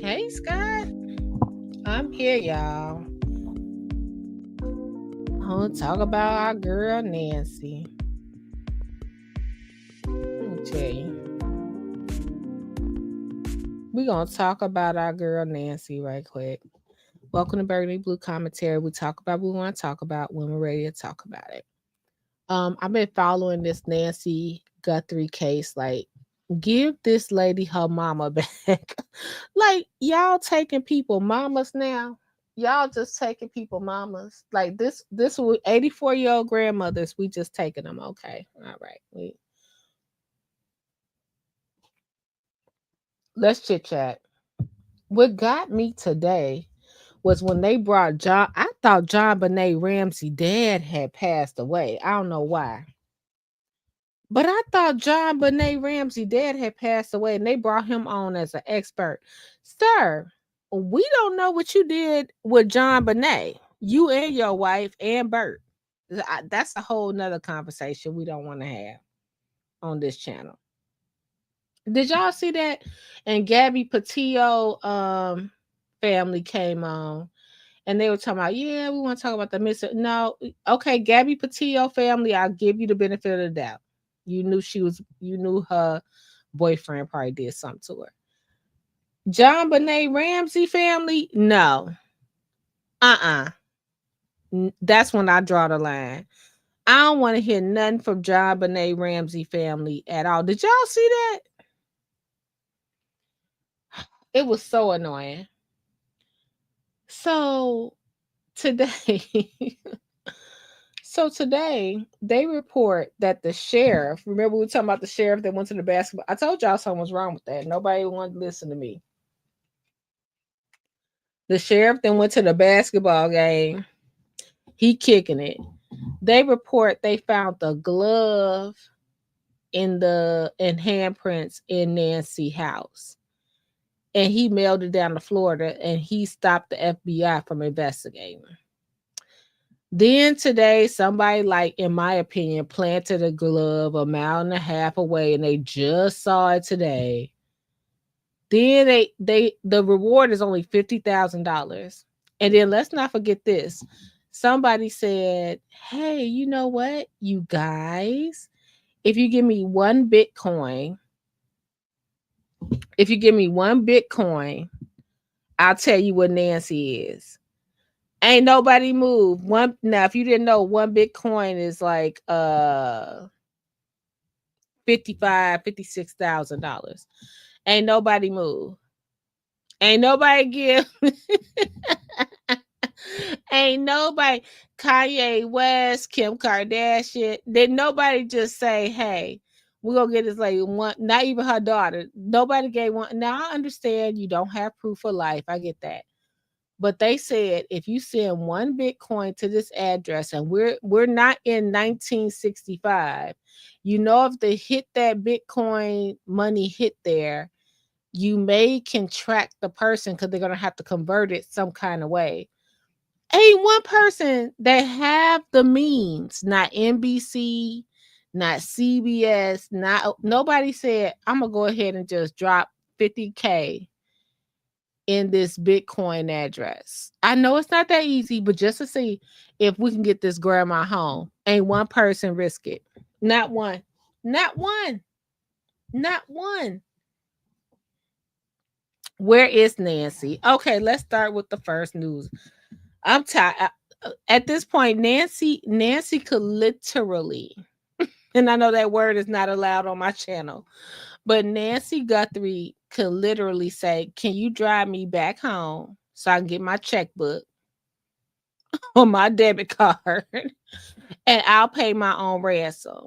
Hey, Scott. I'm here, y'all. I'm gonna talk about our girl Nancy. Let me tell you. We're gonna talk about our girl Nancy right quick. Welcome to Burgundy Blue Commentary. We talk about what we want to talk about when we're ready to talk about it. I've been following this Nancy Guthrie case. Like, give this lady her mama back. Like, y'all taking people mamas now. Y'all just taking people mamas. Like this 84-year-old grandmothers, we just taking them. Okay. All right. Let's chit chat. What got me today was when they brought John. I thought John Benet Ramsey dad had passed away. I don't know why. But I thought John Benet Ramsey dad had passed away and they brought him on as an expert. Sir, we don't know what you did with John Benet. You and your wife and Bert. That's a whole nother conversation we don't want to have on this channel. Did y'all see that? And Gabby Petito family came on and they were talking about, yeah, we want to talk about the missing. No, okay, Gabby Petito family, I'll give you the benefit of the doubt. You knew her boyfriend probably did something to her. John Benet Ramsey family, no. Uh-uh. That's when I draw the line. I don't want to hear nothing from John Benet Ramsey family at all. Did y'all see that? It was so annoying. So today, they report that the sheriff. Remember we were talking about the sheriff that went to the basketball. I told y'all something was wrong with that. Nobody wanted to listen to me. The sheriff then went to the basketball game. He kicking it. They report they found the glove in handprints in Nancy's house. And he mailed it down to Florida and he stopped the FBI from investigating. Then today, somebody, like, in my opinion, planted a glove a mile and a half away and they just saw it today. Then the reward is only $50,000. And then let's not forget this. Somebody said, hey, you know what, you guys, if you give me one Bitcoin, I'll tell you what Nancy is. Ain't nobody moved. One now, if you didn't know, one Bitcoin is like 56,000 dollars. Ain't nobody move. Ain't nobody give. Ain't nobody. Kanye West, Kim Kardashian. Did nobody just say, "Hey, we're gonna get this lady one"? Not even her daughter. Nobody gave one. Now I understand you don't have proof of life. I get that. But they said if you send one Bitcoin to this address, and we're not in 1965, you know, if they hit that Bitcoin money hit there, you may can track the person because they're gonna have to convert it some kind of way. Ain't one person that have the means, not NBC, not CBS, not nobody said, I'm gonna go ahead and just drop 50K in this Bitcoin address. I know it's not that easy, but just to see if we can get this grandma home. Ain't one person risk it. Not one. Not one. Not one. Where is Nancy? Okay, let's start with the first news. I'm tired. At this point, Nancy could literally, and I know that word is not allowed on my channel, but Nancy Guthrie could literally say, "Can you drive me back home so I can get my checkbook on my debit card, and I'll pay my own ransom?"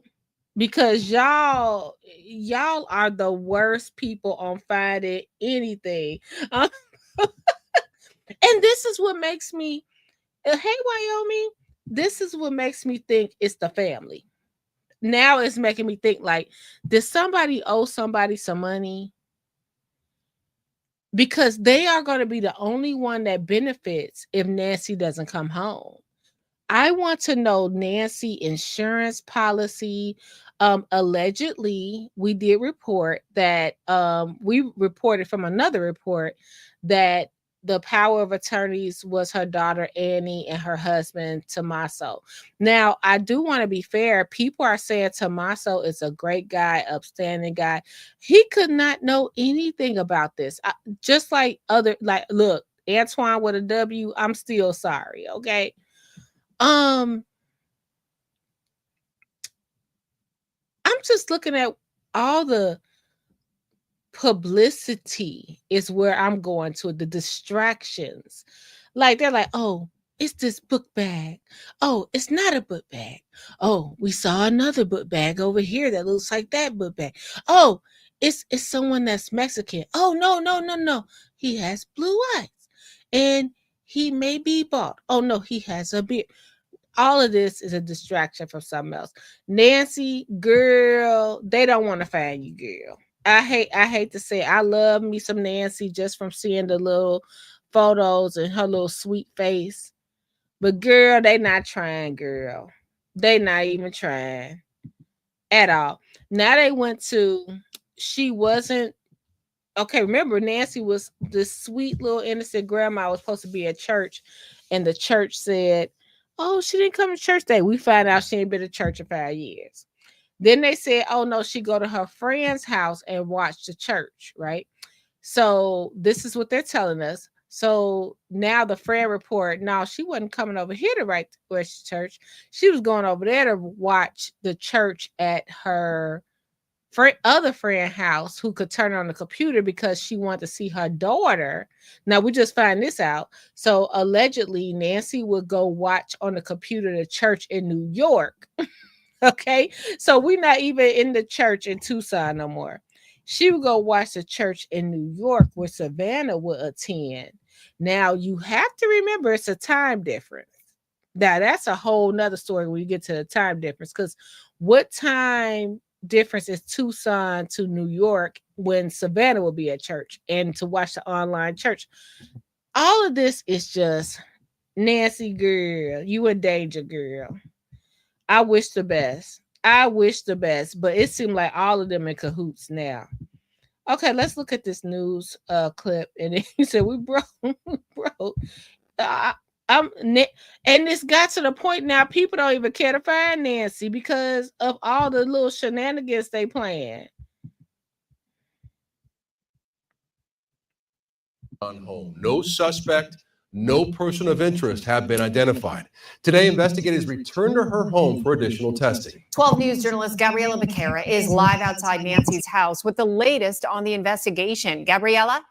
Because y'all are the worst people on finding anything. Uh, and this is what makes me, hey Wyoming, this is what makes me think it's the family. Now it's making me think like, did somebody owe somebody some money? Because they are going to be the only one that benefits if Nancy doesn't come home. I want to know Nancy insurance policy. Allegedly, we did report that we reported from another report that the power of attorneys was her daughter Annie and her husband Tommaso. Now, I do want to be fair. People are saying Tommaso is a great guy, upstanding guy. He could not know anything about this. Just like other, like, look, Antoine with a W, I'm still sorry, okay? Um, I'm just looking at all the publicity is where I'm going to, the distractions. Like they're like, oh, it's this book bag. Oh, it's not a book bag. Oh, we saw another book bag over here that looks like that book bag. Oh, it's someone that's Mexican. Oh, no, no, no, no. He has blue eyes. And he may be bald. Oh no, he has a beard. All of this is a distraction from something else. Nancy, girl, they don't want to find you, girl. I hate to say it. I love me some Nancy just from seeing the little photos and her little sweet face. But girl, they not trying, girl. They not even trying at all. Now they went to, she wasn't okay. Remember, Nancy was this sweet little innocent grandma was supposed to be at church, and the church said, "Oh, she didn't come to church today." We find out she ain't been to church in 5 years. Then they said, "Oh no, she go to her friend's house and watch the church." Right. So this is what they're telling us. So now the friend report, no, she wasn't coming over here to watch church. She was going over there to watch the church at her other friend house who could turn on the computer because she wanted to see her daughter. Now we just find this out. So allegedly Nancy would go watch on the computer the church in New York. Okay. So we're not even in the church in Tucson no more. She would go watch the church in New York where Savannah would attend. Now you have to remember it's a time difference. Now that's a whole nother story when you get to the time difference. Because what time difference is Tucson to New York when Savannah will be at church and to watch the online church? All of this is just Nancy, girl, you in danger, girl. I wish the best. I wish the best, but it seemed like all of them in cahoots now. Okay, let's look at this news clip. And then he said, "We broke, broke." Uh, I'm and this got to the point now. People don't even care to find Nancy because of all the little shenanigans they playing. On home. No suspect No person of interest have been identified. Today, investigators returned to her home for additional testing. 12 News journalist Gabriela Becerra is live outside Nancy's house with the latest on the investigation. Gabriela?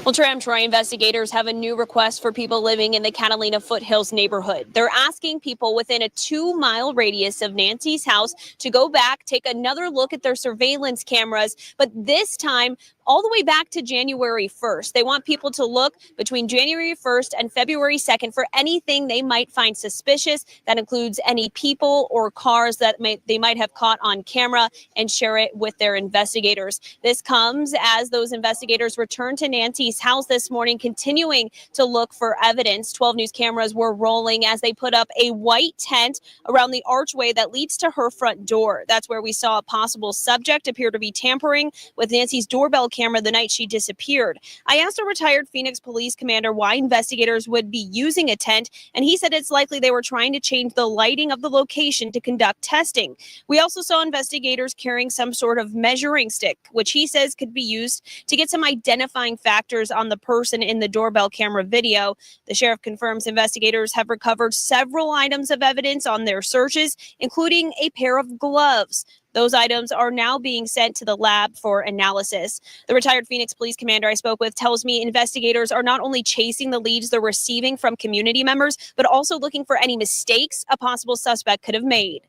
Well, Troy, investigators have a new request for people living in the Catalina Foothills neighborhood. They're asking people within a 2-mile radius of Nancy's house to go back, take another look at their surveillance cameras, but this time all the way back to January 1st. They want people to look between January 1st and February 2nd for anything they might find suspicious. That includes any people or cars that they might have caught on camera, and share it with their investigators. This comes as those investigators return to Nancy's house this morning, continuing to look for evidence. 12 News cameras were rolling as they put up a white tent around the archway that leads to her front door. That's where we saw a possible subject appear to be tampering with Nancy's doorbell camera the night she disappeared. I asked a retired Phoenix police commander why investigators would be using a tent, and he said it's likely they were trying to change the lighting of the location to conduct testing. We also saw investigators carrying some sort of measuring stick, which he says could be used to get some identifying factors on the person in the doorbell camera video. The sheriff confirms investigators have recovered several items of evidence on their searches, including a pair of gloves. Those items are now being sent to the lab for analysis. The retired Phoenix police commander I spoke with tells me investigators are not only chasing the leads they're receiving from community members, but also looking for any mistakes a possible suspect could have made.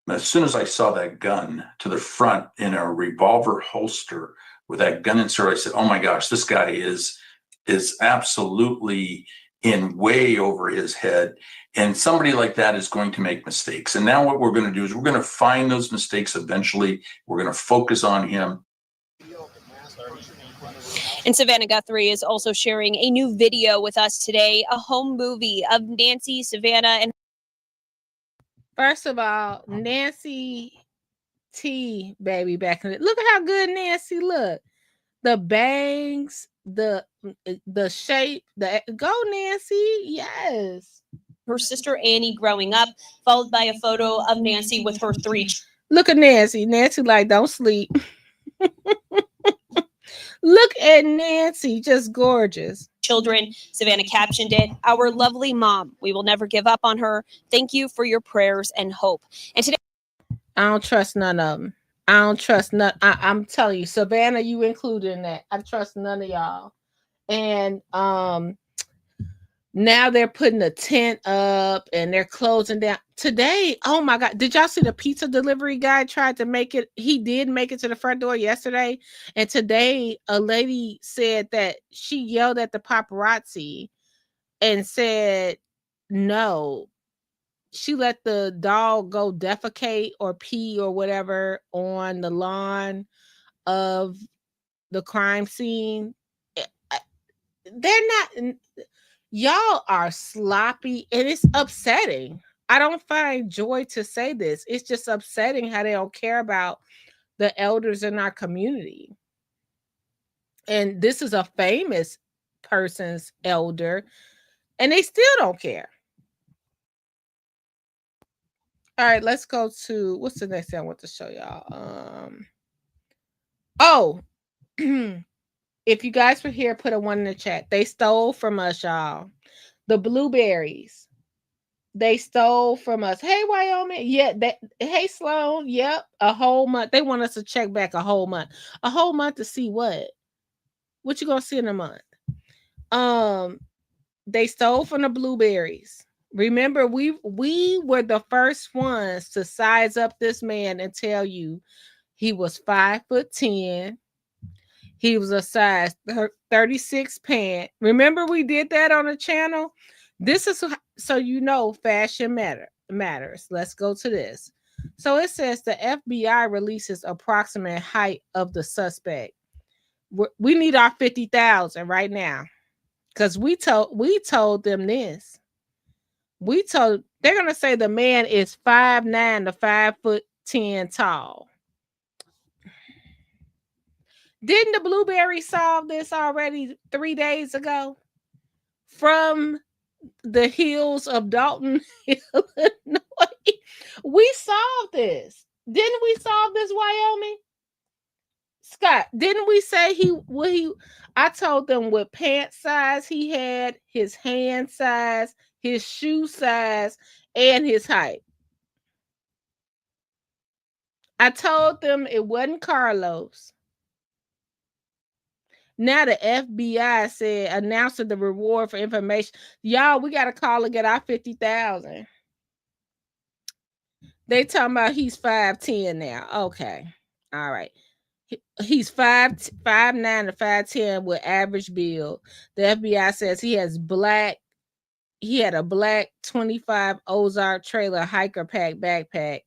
As soon as I saw that gun to the front in a revolver holster with that gun insert, I said, oh my gosh, this guy is absolutely in way over his head. And somebody like that is going to make mistakes. And now what we're going to do is we're going to find those mistakes eventually. We're going to focus on him. And Savannah Guthrie is also sharing a new video with us today, a home movie of Nancy, Savannah, and first of all, Nancy T, baby, back in it. Look at how good Nancy look. The bangs, the shape, go Nancy, yes. Her sister Annie growing up, followed by a photo of Nancy with her 3. Look at Nancy. Nancy like, don't sleep. Look at Nancy, just gorgeous. Children. Savannah captioned it, "Our lovely mom. We will never give up on her. Thank you for your prayers and hope." And today, I don't trust none of them. I don't trust none. I'm telling you, Savannah, you included in that. I trust none of y'all. And now they're putting a tent up and they're closing down. Today, oh my God, did y'all see the pizza delivery guy tried to make it? He did make it to the front door yesterday. And today, a lady said that she yelled at the paparazzi and said, no, she let the dog go defecate or pee or whatever on the lawn of the crime scene. They're not... Y'all are sloppy, and it's upsetting. I don't find joy to say this. It's just upsetting how they don't care about the elders in our community. And this is a famous person's elder, and they still don't care. All right, let's go to, what's the next thing I want to show y'all? If you guys were here, put a 1 in the chat. They stole from us, y'all. The blueberries. They stole from us. Hey, Wyoming. Yeah. Hey, Sloan. Yep. A whole month. They want us to check back a whole month. A whole month to see what? What you gonna see in a month? They stole from the blueberries. Remember, we were the first ones to size up this man and tell you he was 5'10". He was a size 36 pant. Remember we did that on the channel? This is so you know fashion matters. Let's go to this. So it says the FBI releases approximate height of the suspect. We need our 50,000 right now. Because we told them this. They're gonna say the man is 5'9" to 5'10" tall. Didn't the blueberry solve this already 3 days ago? From the hills of Dalton, Illinois. We solved this. Didn't we solve this, Wyoming? Scott, didn't we say I told them what pant size he had, his hand size, his shoe size, and his height. I told them it wasn't Carlos. Now the FBI said announcing the reward for information. Y'all, we gotta call and get our 50,000. They talking about he's 5'10" now. Okay. All right. He's 5'9" to 5'10" with average build. The FBI says he had a black 25 Ozark trailer hiker pack backpack.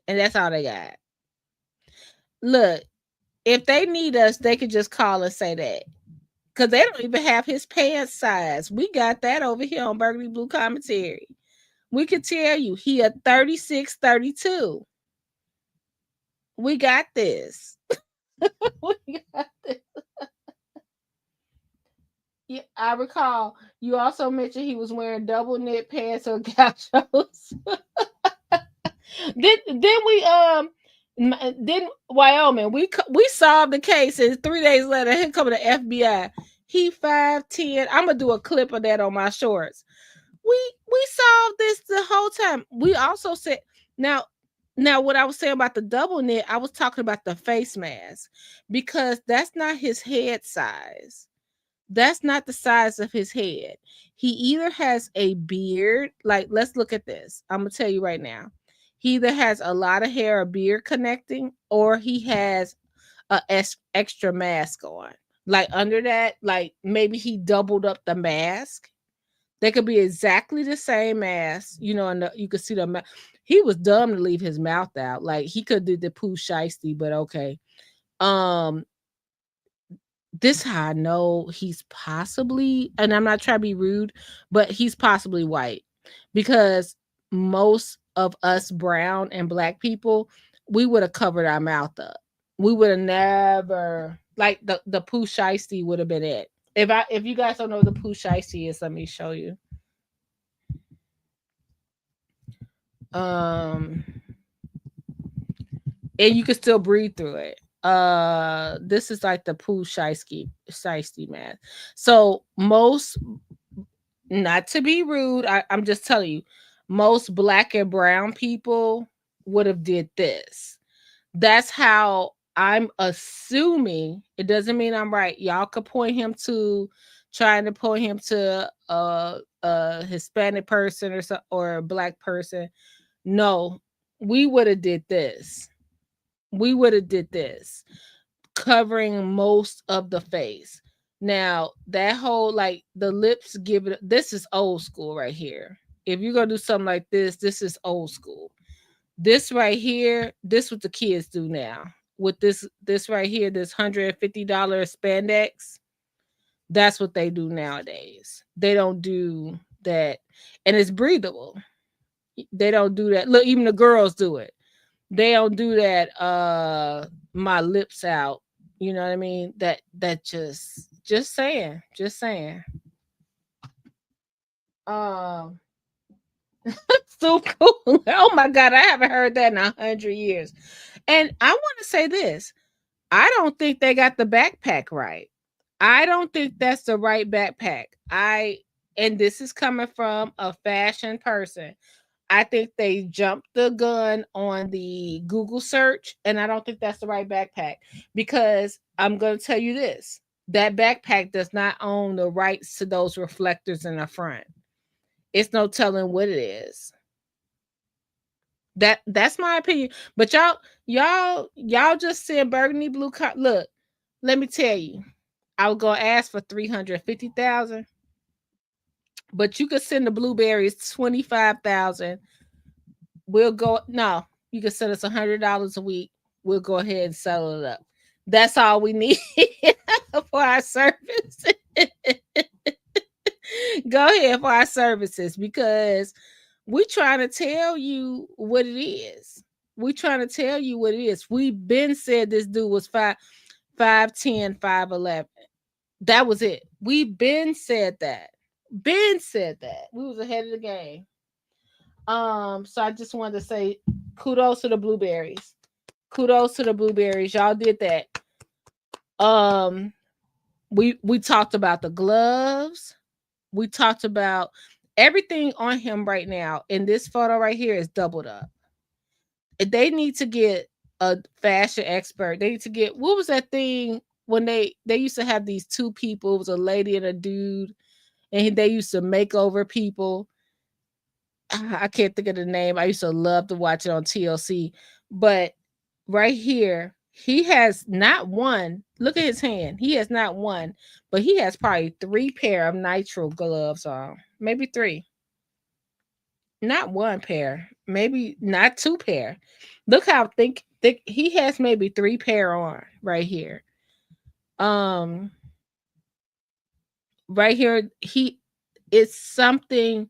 And that's all they got. Look, if they need us, they could just call and say that. Because they don't even have his pants size. We got that over here on Burgundy Blue Commentary. We could tell you he a 36, 32. We got this. We got this. Yeah, I recall you also mentioned he was wearing double knit pants or gauchos. Then Wyoming, we solved the case, and 3 days later, here come the FBI. He 5'10". I'm gonna do a clip of that on my shorts. We solved this the whole time. We also said now what I was saying about the double knit, I was talking about the face mask, because that's not his head size. That's not the size of his head. He either has a beard, like, let's look at this. I'm gonna tell you right now. He either has a lot of hair or beard connecting, or he has a extra mask on. Like under that, like maybe he doubled up the mask. They could be exactly the same mask, and you could see the he was dumb to leave his mouth out. Like he could do the poo shiesty, but okay. This how I know he's possibly, and I'm not trying to be rude, but he's possibly white, because most of us brown and black people, we would have covered our mouth up. We would have never, like, the poo shiesty would have been it. If you guys don't know what the poo shiesty is, let me show you. And you can still breathe through it. This is like the poo shiesty mask. So most, not to be rude, I'm just telling you, most black and brown people would have did this. That's how I'm assuming. It doesn't mean I'm right. Y'all could trying to point him to a Hispanic person or a black person. No, we would have did this. We would have did this, covering most of the face. Now, that whole, like, the lips this is old school right here. If you're going to do something like this is old school. This right here, this what the kids do now. With this right here, this $150 spandex, that's what they do nowadays. They don't do that. And it's breathable. They don't do that. Look, even the girls do it. They don't do that, my lips out. You know what I mean? That just saying. So cool. Oh my God, I haven't heard that in 100 years. And I want to say this. I don't think they got the backpack right. I don't think that's the right backpack. And this is coming from a fashion person. I think they jumped the gun on the Google search, and I don't think that's the right backpack, because I'm going to tell you this. That backpack does not own the rights to those reflectors in the front. It's no telling what it is. That's my opinion. But y'all just said Burgundy Blue. Look, let me tell you. I was going to ask for 350,000. But you could send the blueberries 25,000. We'll go. No, you can send us $100 a week. We'll go ahead and settle it up. That's all we need for our service. Go ahead for our services, because we're trying to tell you what it is. We're trying to tell you what it is. We've been said this dude was 5'10", 5'11". That was it. We've been said that. We was ahead of the game. So I just wanted to say kudos to the blueberries. Kudos to the blueberries. Y'all did that. Um, we talked about the gloves. We talked about everything on him right now. In this photo right here is doubled up. They need to get a fashion expert. They need to get, what was that thing when they used to have these two people, it was a lady and a dude, and they used to make over people. I can't think of the name. I used to love to watch it on TLC. But right here, he has not one. Look at his hand. He has not one, but he has probably 3 pair of nitro gloves on. Maybe 3. Not 1 pair. Maybe not 2 pair. Look how thick he has, maybe 3 pair on right here. Um right here, he it's something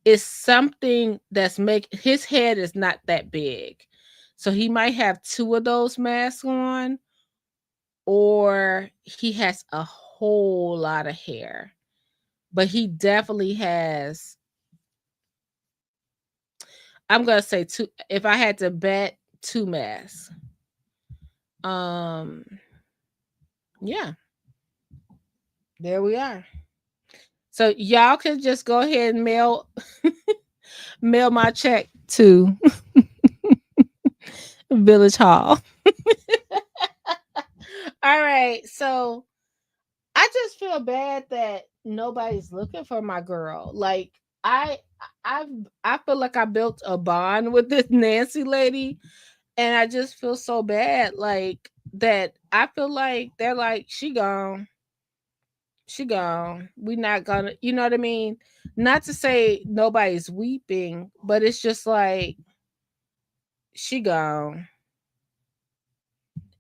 that's his head is not that big. So he might have 2 of those masks on, or he has a whole lot of hair. But he definitely has, I'm going to say 2, if I had to bet, 2 masks. Yeah. There we are. So y'all can just go ahead and mail my check to Village Hall. All right. So I just feel bad that nobody's looking for my girl. Like I I feel like I built a bond with this Nancy lady, and I just feel so bad like that. I feel like they're like, she gone. She gone. We not gonna, you know what I mean? Not to say nobody's weeping, but it's just like she gone.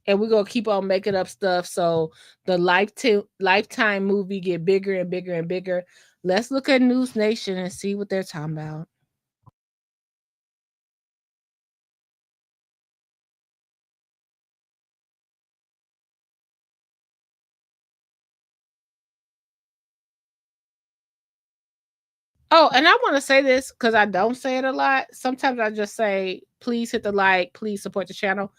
And we're gonna keep on making up stuff so the lifetime movie get bigger and bigger and bigger. Let's look at News Nation and see what they're talking about. Oh, and I want to say this because I don't say it a lot. Sometimes I just say, please hit the like, please support the channel.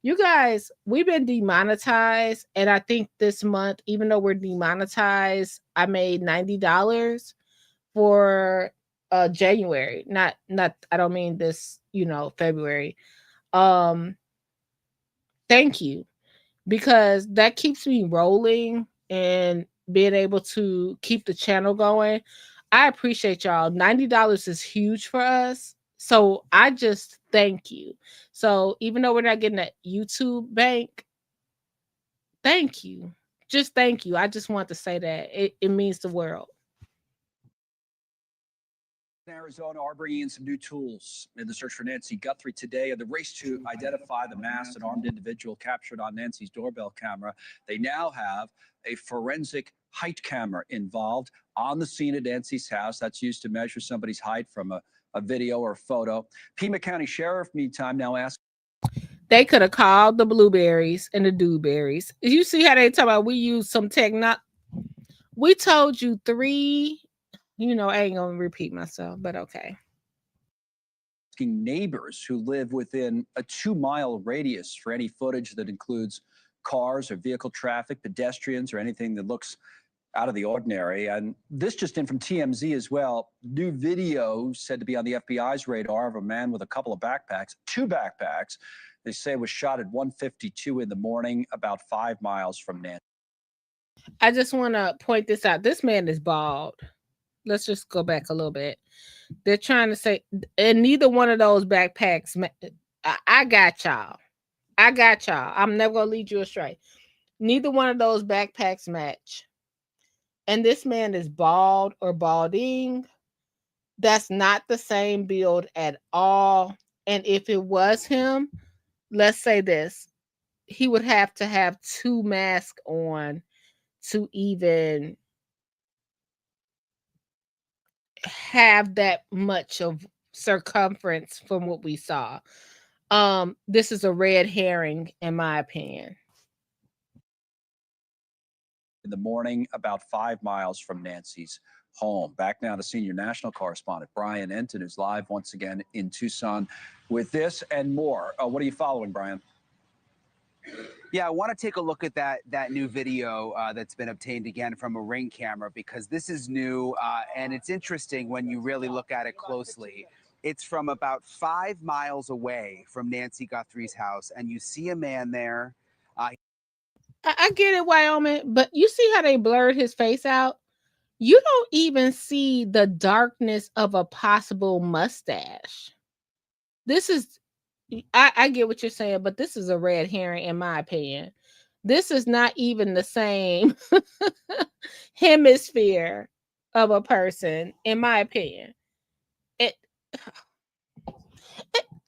You guys, we've been demonetized, and I think this month, even though we're demonetized, I made $90 for January. Not I don't mean this, February. Um thank you, because that keeps me rolling and being able to keep the channel going. I appreciate y'all. $90 is huge for us. So I just thank you. So even though we're not getting a YouTube bank, thank you. Just thank you. I just want to say that. It means the world. Arizona are bringing in some new tools in the search for Nancy Guthrie today. In the race to identify the masked and armed individual captured on Nancy's doorbell camera, they now have a forensic height camera involved on the scene at Nancy's house. That's used to measure somebody's height from a video or photo. Pima County Sheriff, meantime, now asks. They could have called the blueberries and the dewberries. You see how they talk about we use some technology. We told you 3. I ain't gonna repeat myself, but okay. Asking neighbors who live within a 2-mile radius for any footage that includes cars or vehicle traffic, pedestrians, or anything that looks out of the ordinary. And this just in from TMZ as well. New video said to be on the FBI's radar of a man with a couple of backpacks, 2 backpacks. They say was shot at 1:52 in the morning, about 5 miles from Nancy. I just want to point this out. This man is bald. Let's just go back a little bit. They're trying to say, and neither one of those backpacks, I got y'all. I got y'all. I'm never going to lead you astray. Neither one of those backpacks match. And this man is bald or balding. That's not the same build at all. And if it was him, let's say this, he would have to have 2 masks on to even have that much of circumference from what we saw. This is a red herring, in my opinion. In the morning, about 5 miles from Nancy's home. Back now to senior national correspondent Brian Enton, who's live once again in Tucson with this and more. What are you following, Brian? Yeah, I want to take a look at that new video that's been obtained again from a Ring camera, because this is new and it's interesting when you really look at it closely. It's from about 5 miles away from Nancy Guthrie's house, and you see a man there. I get it, Wyoming, but you see how they blurred his face out? You don't even see the darkness of a possible mustache. This is, I get what you're saying, but this is a red herring, in my opinion. This is not even the same hemisphere of a person, in my opinion. Can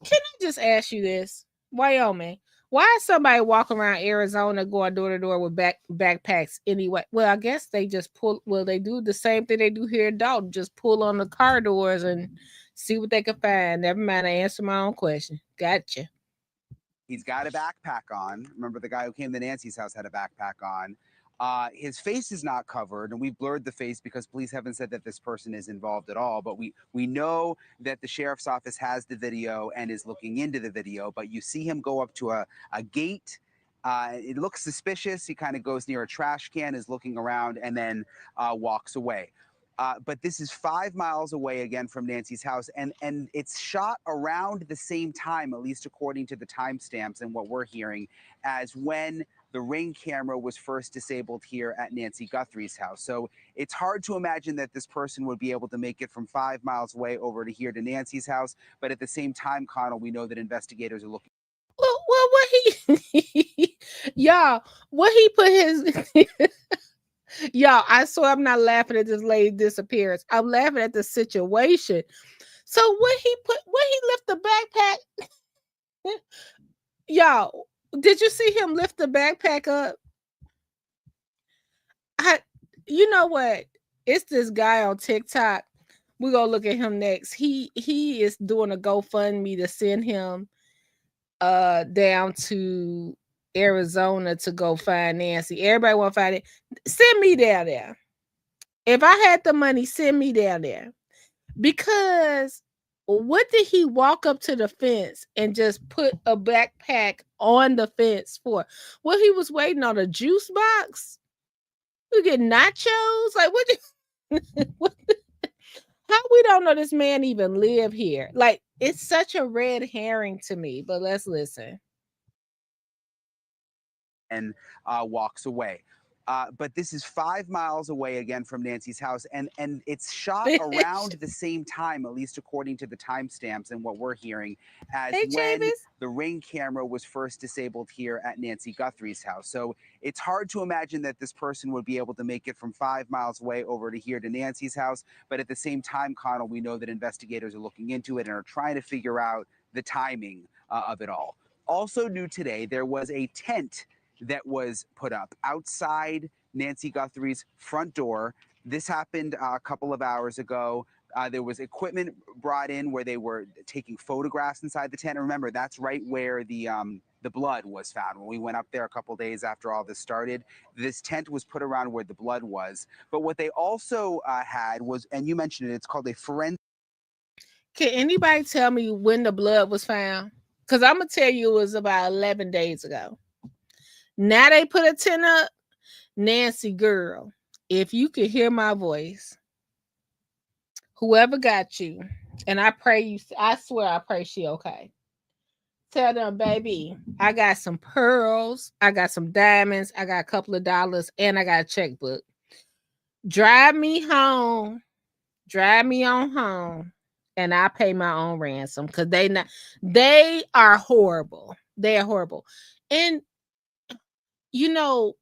I just ask you this, Wyoming? Why is somebody walking around Arizona going door to door with backpacks anyway? Well, I guess they just pull. Well, they do the same thing they do here in Dalton. Just pull on the car doors and see what they can find. Never mind, I answered my own question. Gotcha. He's got a backpack on. Remember, the guy who came to Nancy's house had a backpack on. His face is not covered, and we've blurred the face because police haven't said that this person is involved at all. But we know that the sheriff's office has the video and is looking into the video. But you see him go up to a gate. It looks suspicious. He kind of goes near a trash can, is looking around, and then walks away. But this is 5 miles away again from Nancy's house, and it's shot around the same time, at least according to the timestamps and what we're hearing, as when the Ring camera was first disabled here at Nancy Guthrie's house. So it's hard to imagine that this person would be able to make it from 5 miles away over to here to Nancy's house. But at the same time, Connell, we know that investigators are looking. Well, what he, y'all, what he put his. Y'all, I swear I'm not laughing at this lady's disappearance. I'm laughing at the situation. So when he lift the backpack, y'all, did you see him lift the backpack up? You know what? It's this guy on TikTok. We're gonna look at him next. He is doing a GoFundMe to send him down to Arizona to go find Nancy. Everybody want to find it. Send me down there. If I had the money, send me down there. Because what did he walk up to the fence and just put a backpack on the fence for? Well, he was waiting on a juice box. You get nachos? Like what? How we don't know this man even live here? Like, it's such a red herring to me. But let's listen. And walks away. But this is 5 miles away again from Nancy's house, and it's shot around the same time, at least according to the timestamps and what we're hearing, as when the Ring camera was first disabled here at Nancy Guthrie's house. So it's hard to imagine that this person would be able to make it from 5 miles away over to here to Nancy's house. But at the same time, Connell, we know that investigators are looking into it and are trying to figure out the timing of it all. Also new today, there was a tent that was put up outside Nancy Guthrie's front door. This happened a couple of hours ago. There was equipment brought in where they were taking photographs inside the tent. And remember, that's right where the blood was found. When we went up there a couple days after all this started, this tent was put around where the blood was. But what they also had was, and you mentioned it, it's called a forensic. Can anybody tell me when the blood was found? Because I'm going to tell you it was about 11 days ago. Now they put a tent up. Nancy, girl, if you could hear my voice, whoever got you, and I pray you, I swear I pray she okay. Tell them, baby, I got some pearls, I got some diamonds, I got a couple of dollars, and I got a checkbook. Drive me home, drive me on home, and I pay my own ransom, because they are horrible. They are horrible. And you know,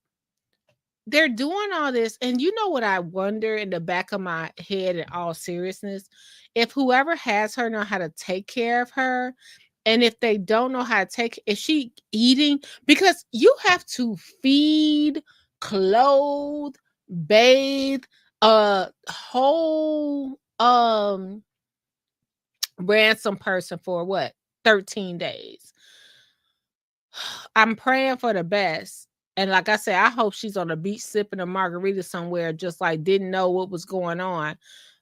they're doing all this, and you know what I wonder in the back of my head, in all seriousness, if whoever has her know how to take care of her, and if they don't know how to take, is she eating? Because you have to feed, clothe, bathe a whole ransom person for what? 13 days. I'm praying for the best. And like I said, I hope she's on the beach sipping a margarita somewhere, just like didn't know what was going on.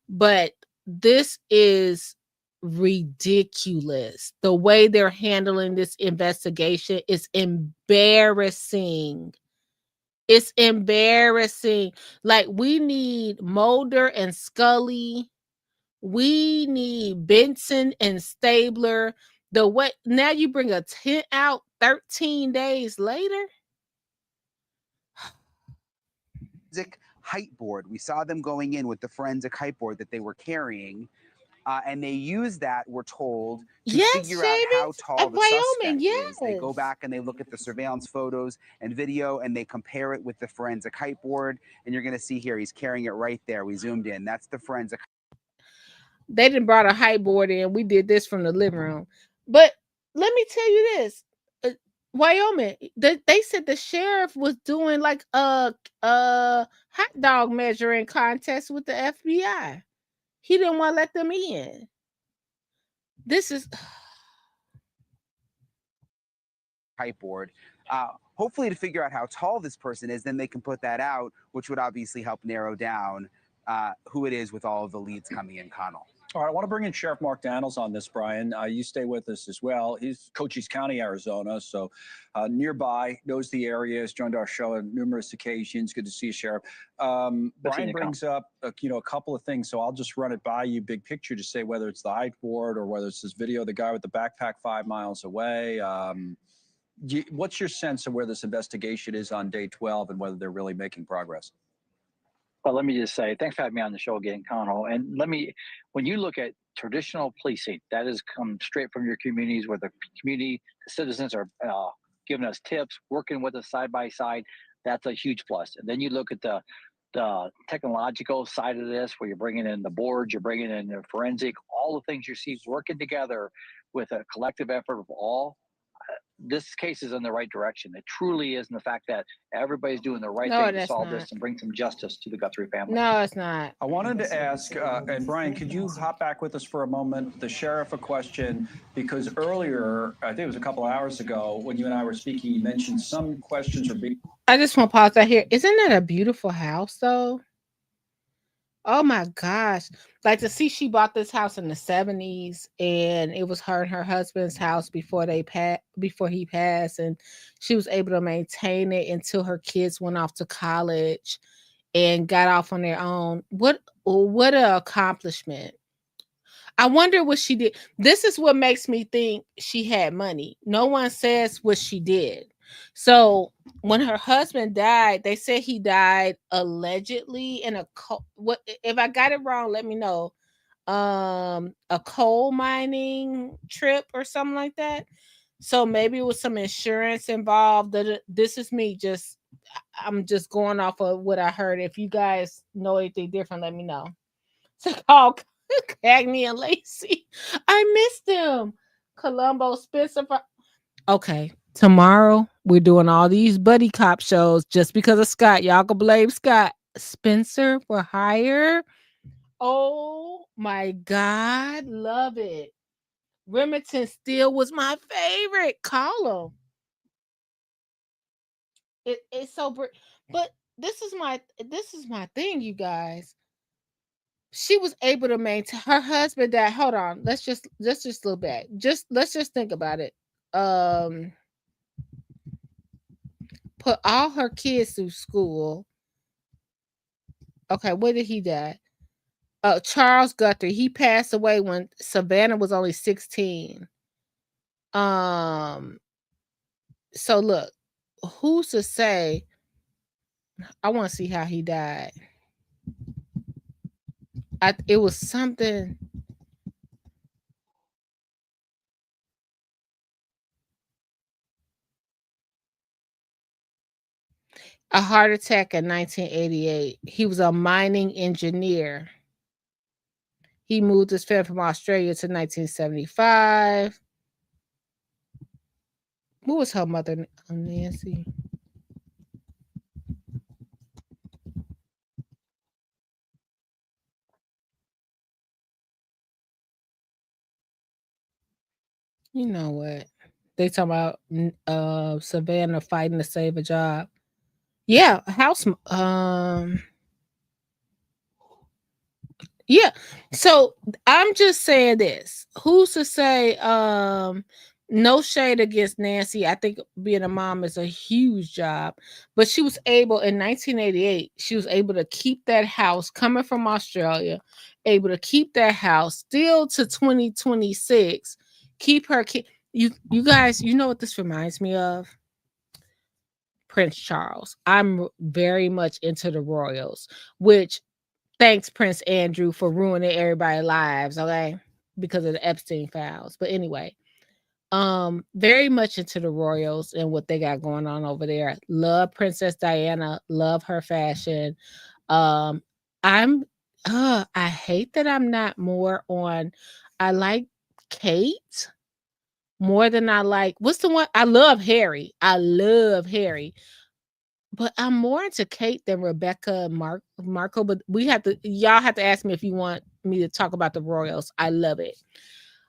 But this is ridiculous. The way they're handling this investigation is embarrassing. It's embarrassing. Like, we need Mulder and Scully. We need Benson and Stabler. The way now you bring a tent out 13 days later. Forensic height board. We saw them going in with the forensic height board that they were carrying. And they use that, we're told, to figure out how tall the Wyoming, suspect is. They go back and they look at the surveillance photos and video and they compare it with the forensic height board. And you're going to see here, he's carrying it right there. We zoomed in. That's the forensic. They didn't brought a height board in. We did this from the living room. But let me tell you this. Wyoming, they said the sheriff was doing like a hot dog measuring contest with the FBI. He didn't want to let them in. This is height board. Hopefully to figure out how tall this person is, then they can put that out, which would obviously help narrow down who it is with all of the leads coming in, Connell. All right, I want to bring in Sheriff Mark Daniels on this, Brian. You stay with us as well. He's Cochise County, Arizona, so nearby, knows the area, has joined our show on numerous occasions. Good to see you, Sheriff. Brian brings up a couple of things, so I'll just run it by you, big picture, to say whether it's the height board or whether it's this video of the guy with the backpack 5 miles away. What's your sense of where this investigation is on day 12 and whether they're really making progress? Well, let me just say, thanks for having me on the show again, Connell. And when you look at traditional policing, that has come straight from your communities where the community, the citizens are giving us tips, working with us side by side. That's a huge plus. And then you look at the technological side of this, where you're bringing in the boards, you're bringing in the forensic, all the things you see working together with a collective effort of all. This case is in the right direction. It truly is, in the fact that everybody's doing the right thing to solve this and bring some justice to the Guthrie family. No, it's not. I wanted to ask, and Brian, could you hop back with us for a moment, the sheriff a question, because earlier, I think it was a couple of hours ago, when you and I were speaking, you mentioned some questions are being... I just want to pause right here. Isn't that a beautiful house, though? Oh my gosh. Like, to see she bought this house in the 70s and it was her and her husband's house before he passed, and she was able to maintain it until her kids went off to college and got off on their own. What an accomplishment. I wonder what she did. This is what makes me think she had money. No one says what she did. So when her husband died, they said he died allegedly in what, if I got it wrong, let me know. A coal mining trip or something like that. So maybe it was some insurance involved. This is me I'm just going off of what I heard. If you guys know anything different, let me know. So call Cagney and Lacey. I missed them. Columbo, Spencer. Okay. Tomorrow, we're doing all these buddy cop shows just because of Scott. Y'all can blame Scott. Spencer for hire. Oh my God. Love it. Remington Steele was my favorite. Call him. It's so but this is my thing, you guys. She was able to maintain her husband that hold on. Let's just look back. Let's just think about it. Put all her kids through school. Okay, when did he die? Charles Guthrie. He passed away when Savannah was only 16. So look, who's to say? I want to see how he died. It was something. A heart attack in 1988. He was a mining engineer. He moved his family from Australia to 1975. Who was her mother, Nancy? You know what? They talking about Savannah fighting to save a job. Yeah, house. Yeah. So I'm just saying this. Who's to say no shade against Nancy. I think being a mom is a huge job. But she was able in 1988, she was able to keep that house coming from Australia, able to keep that house still to 2026. Keep her you guys, you know what this reminds me of? Prince Charles. I'm very much into the royals, which thanks Prince Andrew for ruining everybody's lives, okay? Because of the Epstein files. But anyway, very much into the royals and what they got going on over there. Love Princess Diana, love her fashion. Um I'm I hate that I'm not more on I like Kate more than I like what's the one I love Harry. I love Harry. But I'm more into Kate than Rebecca Marco. But y'all have to ask me if you want me to talk about the royals. I love it.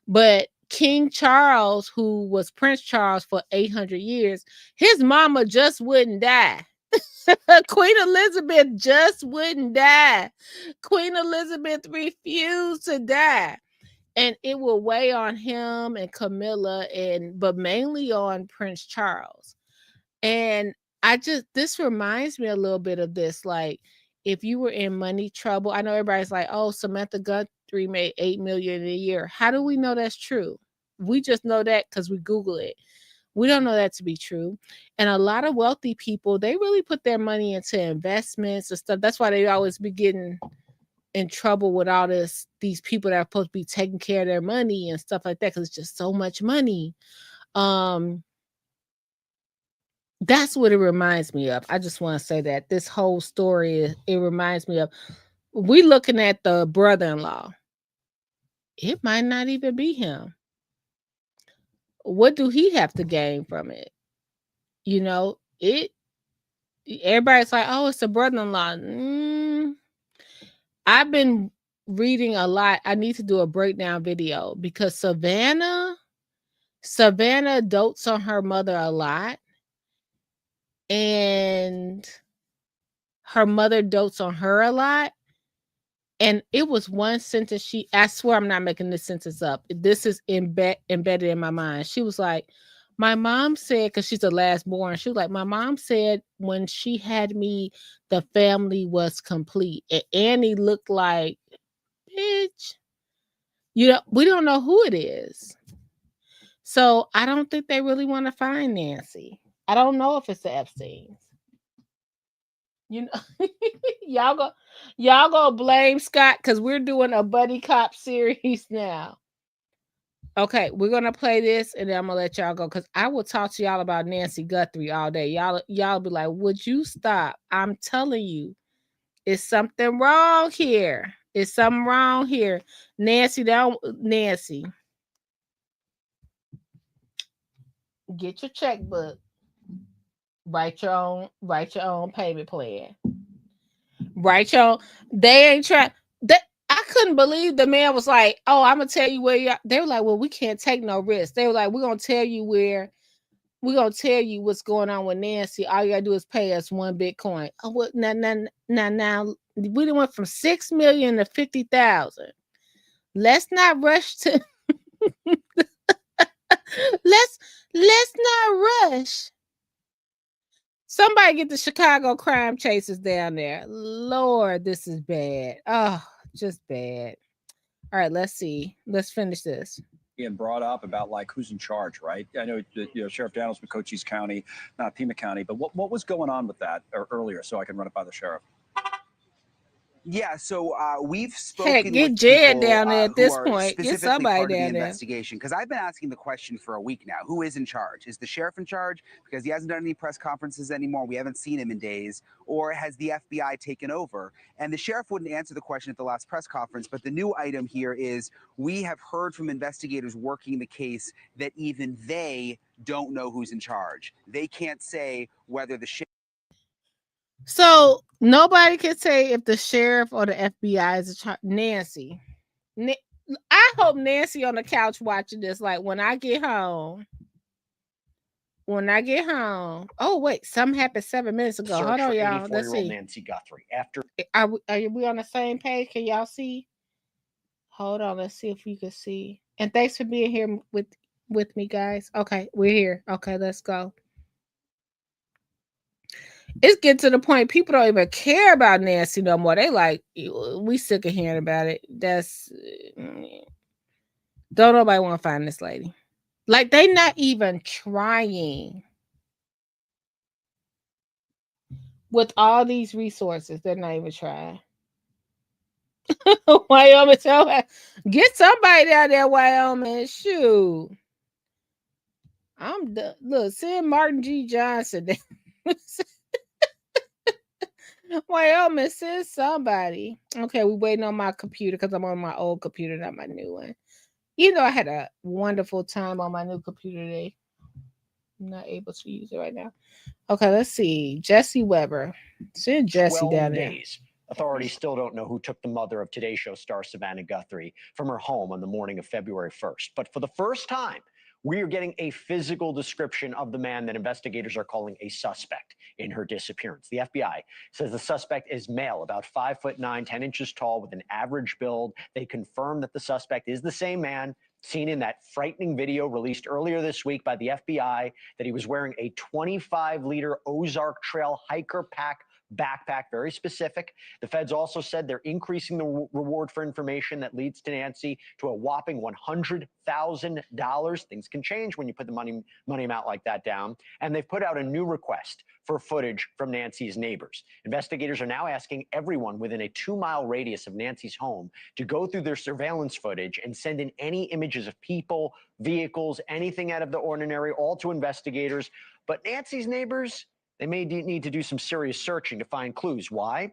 But King Charles, who was Prince Charles for 800 years, his mama just wouldn't die. Queen Elizabeth just wouldn't die. Queen Elizabeth refused to die. And it will weigh on him and Camilla but mainly on Prince Charles. And this reminds me a little bit of this. Like, if you were in money trouble, I know everybody's like, oh, Samantha Guthrie made $8 million a year. How do we know that's true? We just know that because we Google it. We don't know that to be true. And a lot of wealthy people, they really put their money into investments and stuff. That's why they always be getting in trouble with all these people that are supposed to be taking care of their money and stuff like that, because it's just so much money. That's what it reminds me of. I just want to say that this whole story, it reminds me of, we looking at the brother-in-law. It might not even be him. What do he have to gain from it? You know, everybody's like, oh, it's a brother-in-law. I've been reading a lot. I need to do a breakdown video because Savannah dotes on her mother a lot. And her mother dotes on her a lot. And it was one sentence I swear I'm not making this sentence up. This is embedded in my mind. She was like, my mom said, because she's the last born, she was like, my mom said when she had me, the family was complete. And Annie looked like, bitch, we don't know who it is. So I don't think they really want to find Nancy. I don't know if it's the Epsteins. Y'all go blame Scott because we're doing a buddy cop series now. Okay, we're gonna play this and then I'm gonna let y'all go because I will talk to y'all about Nancy Guthrie all day. Y'all be like, would you stop? I'm telling you, it's something wrong here. It's something wrong here. Nancy, get your checkbook. Write your own payment plan. Right, y'all. They ain't trying. I couldn't believe the man was like, "Oh, I'm gonna tell you where you." They were like, "Well, we can't take no risk." They were like, "We're gonna tell you where. We're gonna tell you what's going on with Nancy. All you gotta do is pay us one Bitcoin." Oh, what? Now, we went from 6 million to 50,000. Let's not rush to. let's not rush. Somebody get the Chicago crime chasers down there. Lord, this is bad. Oh, just bad. All right, let's see. Let's finish this. Being brought up about like who's in charge, right? I know Sheriff Daniels from Cochise County, not Pima County, but what was going on with that earlier so I can run it by the sheriff? Yeah, so we've spoken get with Jed people down there at this who are point. Get specifically somebody part of the down there. investigation, because I've been asking the question for a week now. Who is in charge? Is the sheriff in charge? Because he hasn't done any press conferences anymore. We haven't seen him in days. Or has the FBI taken over? And the sheriff wouldn't answer the question at the last press conference. But the new item here is we have heard from investigators working the case that even they don't know who's in charge. They can't say whether the sheriff. So nobody can say if the sheriff or the FBI is in charge. Nancy. I hope Nancy on the couch watching this. Like when I get home, when I get home. Oh wait, something happened 7 minutes ago. Hold Search on, for y'all. Let's 84-year-old see. Nancy Guthrie. After Are we on the same page? Can y'all see? Hold on. Let's see if you can see. And thanks for being here with me, guys. Okay, we're here. Okay, let's go. It's getting to the point people don't even care about Nancy no more. They like, we sick of hearing about it. That's don't nobody want to find this lady. Like they not even trying. With all these resources, they're not even trying. Wyoming, get somebody down there, Wyoming. Shoot. I'm the look, send Martin G. Johnson. Wyoming, send somebody. Okay, we waiting on my computer because I'm on my old computer, not my new one. You know, I had a wonderful time on my new computer today. I'm not able to use it right now. Okay, let's see. Jesse Weber. Send Jesse 12 down there. days. Authorities still don't know who took the mother of Today Show star Savannah Guthrie from her home on the morning of February 1st. But for the first time, we are getting a physical description of the man that investigators are calling a suspect in her disappearance. The FBI says the suspect is male, about 5'9", 10 inches tall, with an average build. They confirm that the suspect is the same man seen in that frightening video released earlier this week by the FBI, that he was wearing a 25-liter Ozark Trail hiker pack backpack, very specific. The feds also said they're increasing the reward for information that leads to Nancy to a whopping $100,000. Things can change when you put the money amount like that down. And they've put out a new request for footage from Nancy's neighbors. Investigators are now asking everyone within a 2-mile radius of Nancy's home to go through their surveillance footage and send in any images of people, vehicles, anything out of the ordinary, all to investigators. But Nancy's neighbors, they may need to do some serious searching to find clues. Why?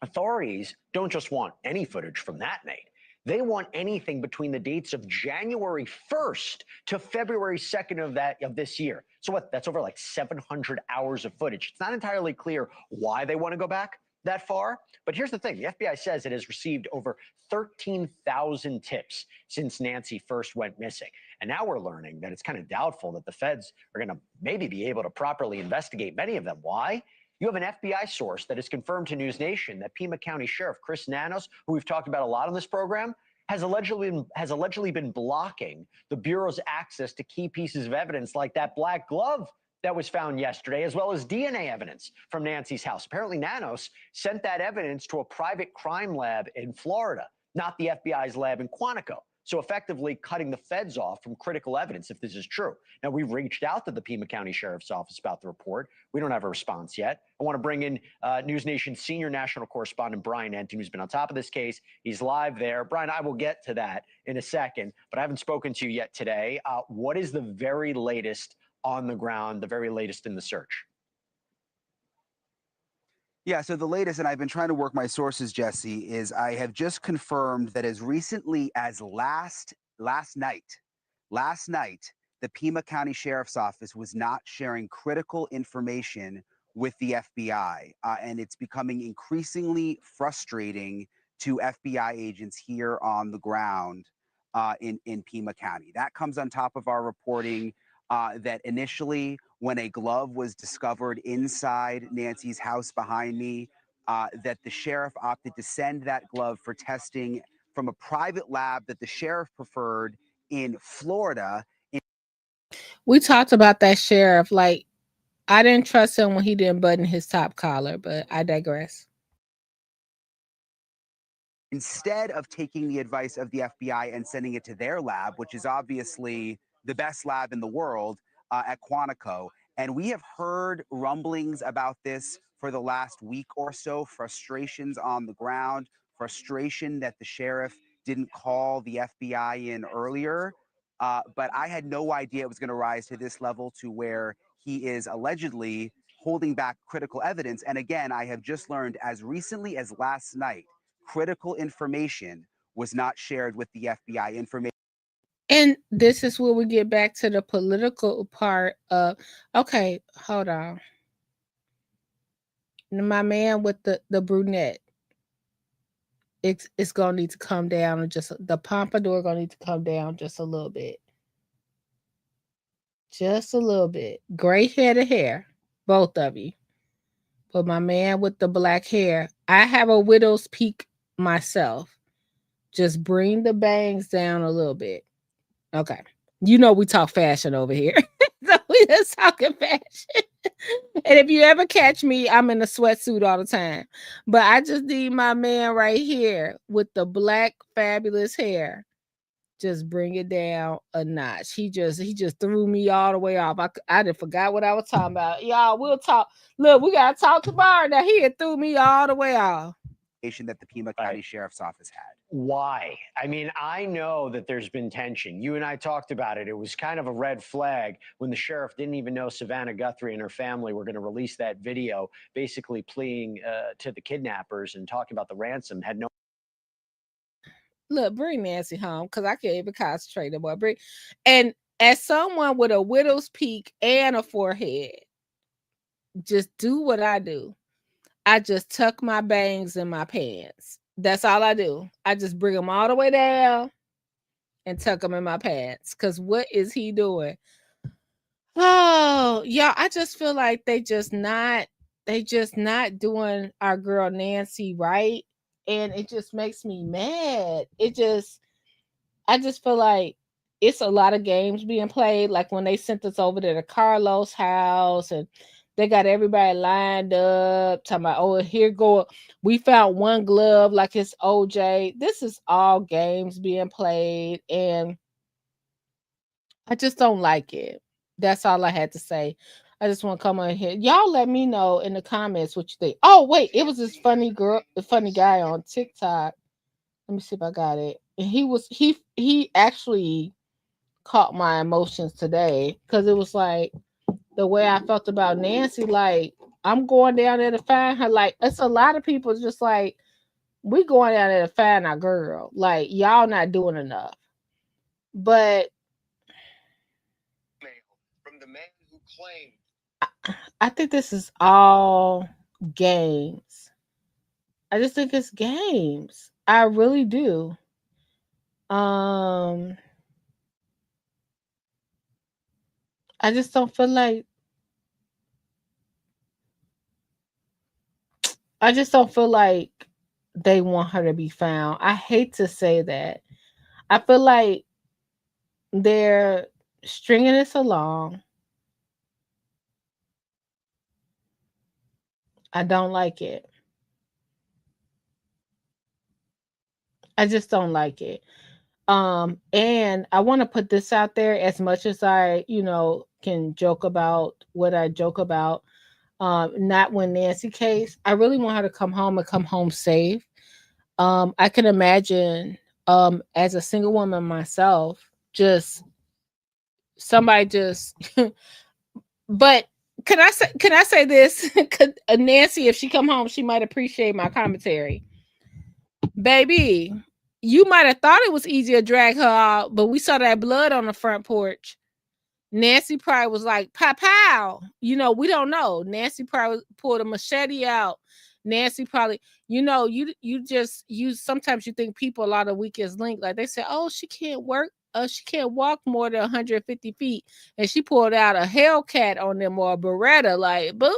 Authorities don't just want any footage from that night. They want anything between the dates of January 1st to February 2nd of this year. So what? That's over like 700 hours of footage. It's not entirely clear why they want to go back that far. But here's the thing. The FBI says it has received over 13,000 tips since Nancy first went missing. And now we're learning that it's kind of doubtful that the feds are going to maybe be able to properly investigate many of them. Why? You have an FBI source that has confirmed to News Nation that Pima County Sheriff Chris Nanos, who we've talked about a lot on this program, has allegedly been blocking the Bureau's access to key pieces of evidence like that black glove that was found yesterday, as well as DNA evidence from Nancy's house. Apparently, Nanos sent that evidence to a private crime lab in Florida, not the FBI's lab in Quantico. So effectively cutting the feds off from critical evidence if this is true. Now, we've reached out to the Pima County Sheriff's Office about the report. We don't have a response yet. I want to bring in News Nation's senior national correspondent, Brian Enton, who's been on top of this case. He's live there. Brian, I will get to that in a second, but I haven't spoken to you yet today. What is the very latest on the ground, the very latest in the search? Yeah, so the latest, and I've been trying to work my sources, Jesse, is I have just confirmed that as recently as last night, the Pima County Sheriff's Office was not sharing critical information with the FBI, and it's becoming increasingly frustrating to FBI agents here on the ground in Pima County. That comes on top of our reporting that initially, when a glove was discovered inside Nancy's house behind me, that the sheriff opted to send that glove for testing from a private lab that the sheriff preferred in Florida. We talked about that sheriff. Like, I didn't trust him when he didn't button his top collar, but I digress. Instead of taking the advice of the FBI and sending it to their lab, which is obviously the best lab in the world at Quantico. And we have heard rumblings about this for the last week or so, frustrations on the ground, frustration that the sheriff didn't call the FBI in earlier. But I had no idea it was going to rise to this level, to where he is allegedly holding back critical evidence. And again, I have just learned as recently as last night, critical information was not shared with the FBI. Information. And this is where we get back to the political part of, okay, hold on. My man with the brunette, it's gonna need to come down, and just the pompadour gonna need to come down just a little bit. Just a little bit. Gray headed hair, both of you. But my man with the black hair, I have a widow's peak myself. Just bring the bangs down a little bit. Okay. You know we talk fashion over here. So we just talking fashion. And if you ever catch me, I'm in a sweatsuit all the time. But I just need my man right here with the black fabulous hair. Just bring it down a notch. He just threw me all the way off. I done forgot what I was talking about. Y'all, we'll talk. Look, we gotta talk tomorrow. Now he had threw me all the way off. That the Pima County Sheriff's Office had. Why? I mean, I know that there's been tension. You and I talked about it. It was kind of a red flag when the sheriff didn't even know Savannah Guthrie and her family were going to release that video, basically pleading to the kidnappers and talking about the ransom. Had no. Look, bring Nancy home because I can't even concentrate anymore. And as someone with a widow's peak and a forehead, just do what I do. I just tuck my bangs in my pants. That's all I do. I just bring them all the way down and tuck them in my pants. Because what is he doing? Oh, y'all, I just feel like they just not doing our girl Nancy right. And it just makes me mad. I just feel like it's a lot of games being played. Like when they sent us over to the Carlos house and they got everybody lined up talking about, oh, here go. We found one glove like it's OJ. This is all games being played. And I just don't like it. That's all I had to say. I just want to come on here. Y'all let me know in the comments what you think. Oh, wait, it was this funny guy on TikTok. Let me see if I got it. And he actually caught my emotions today because it was like the way I felt about Nancy. Like, I'm going down there to find her. Like, it's a lot of people just like, we going down there to find our girl. Like, y'all not doing enough. But from the man who claimed, I think this is all games. I just think it's games. I really do. I just don't feel like they want her to be found. I hate to say that. I feel like they're stringing us along. I don't like it. I just don't like it. And I want to put this out there as much as I, can joke about what I joke about. Not when Nancy case. I really want her to come home and come home safe. I can imagine as a single woman myself, just somebody just but can I say this? Nancy, if she come home, she might appreciate my commentary. Baby, you might have thought it was easier to drag her out, but we saw that blood on the front porch. Nancy probably was like, pow, pow. We don't know. Nancy probably pulled a machete out. Nancy probably, sometimes you think people are the weakest link. Like they say, oh, she can't walk more than 150 feet. And she pulled out a Hellcat on them or a Beretta, like, boop.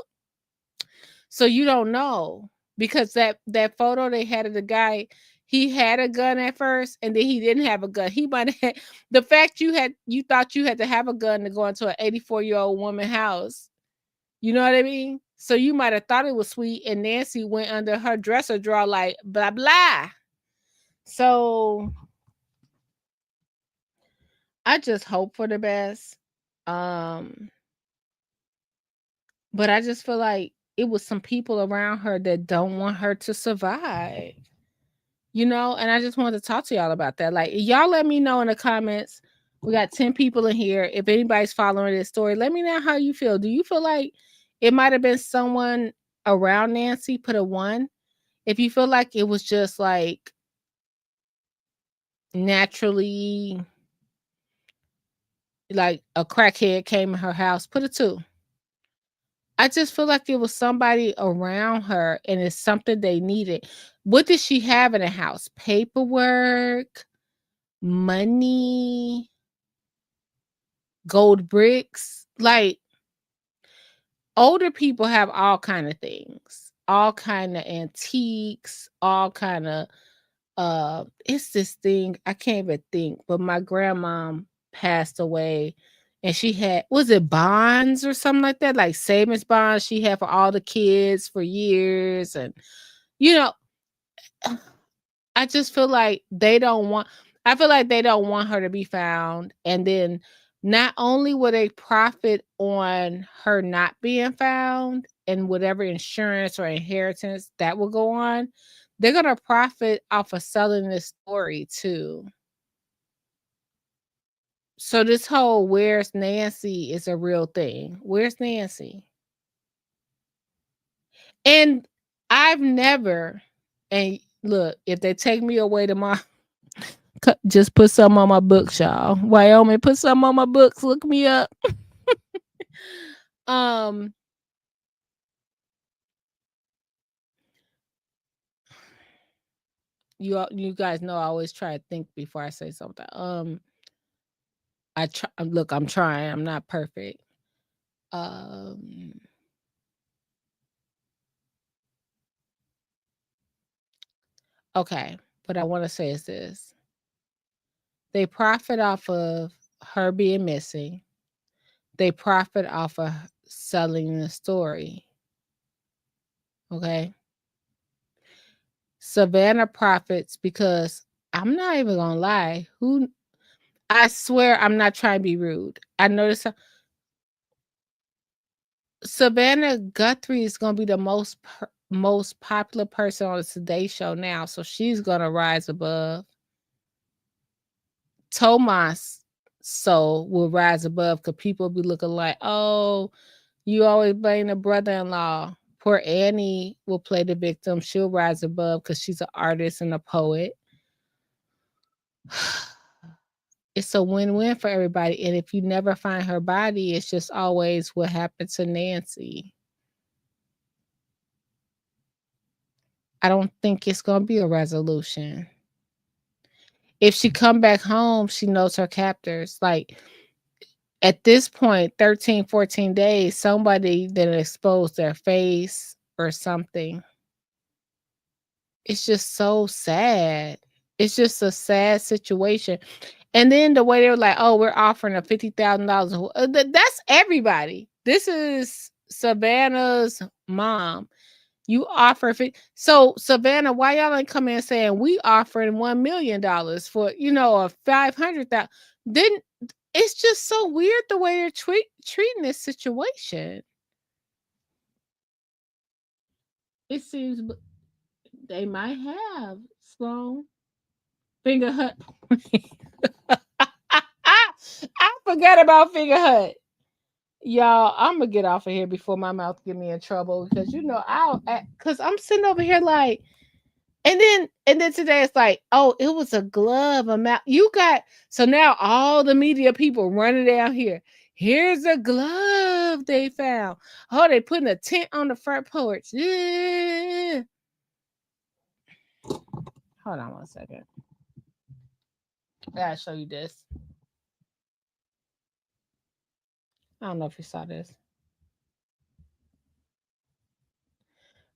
So you don't know. Because that photo they had of the guy, he had a gun at first, and then he didn't have a gun. He might have had, the fact you thought you had to have a gun to go into an 84-year-old woman's house. You know what I mean? So you might have thought it was sweet, and Nancy went under her dresser drawer like blah blah. So I just hope for the best. But I just feel like it was some people around her that don't want her to survive. And I just wanted to talk to y'all about that. Like, y'all let me know in the comments. We got 10 people in here. If anybody's following this story, let me know how you feel. Do you feel like it might have been someone around Nancy? Put a 1. If you feel like it was just like naturally, like a crackhead came in her house, put a 2. I just feel like it was somebody around her and it's something they needed. What did she have in the house? Paperwork, money. gold bricks. Like, older people have all kind of things, all kind of antiques, all kind of it's this thing I can't even think, but my grandma passed away and she had, was it bonds or something like that, like savings bonds she had for all the kids for years. And you know, I just feel like they don't want, I feel like they don't want her to be found. And then not only will they profit on her not being found and whatever insurance or inheritance that will go on, they're going to profit off of selling this story too. So this whole "where's Nancy" is a real thing. Where's Nancy? And I've never, and look, if they take me away tomorrow, just put some on my books, y'all. Wyoming, put some on my books. Look me up. um, you guys know I always try to think before I say something. I try. Look, I'm trying. I'm not perfect. Okay, what I want to say is this: they profit off of her being missing. They profit off of selling the story. Okay. Savannah profits because I'm not even gonna lie. I swear I'm not trying to be rude. I noticed Savannah Guthrie is gonna be the most popular person on the Today Show now, so she's gonna rise above. Tomas so will rise above because people be looking like, oh, you always blame the brother-in-law. Poor Annie will play the victim. She'll rise above because she's an artist and a poet. It's a win-win for everybody. And if you never find her body, it's just always what happened to Nancy. I don't think it's going to be a resolution. If she come back home, she knows her captors. Like, at this point, 13, 14 days, somebody that exposed their face or something. It's just so sad. It's just a sad situation. And then the way they were like, oh, we're offering a $50,000. That's everybody. This is Savannah's mom. You offer so Savannah, why y'all ain't come in saying we offering $1 million for, a 500,000? Then it's just so weird the way they're treating this situation. It seems they might have Sloan Finger Hut. I forgot about Finger Hut. Y'all, I'm gonna get off of here before my mouth get me in trouble because because I'm sitting over here like, and then today it's like, oh, it was a glove amount. So now all the media people running down here. Here's a glove they found. Oh, they putting a tent on the front porch. Yeah. Hold on 1 second. I gotta show you this. I don't know if you saw this.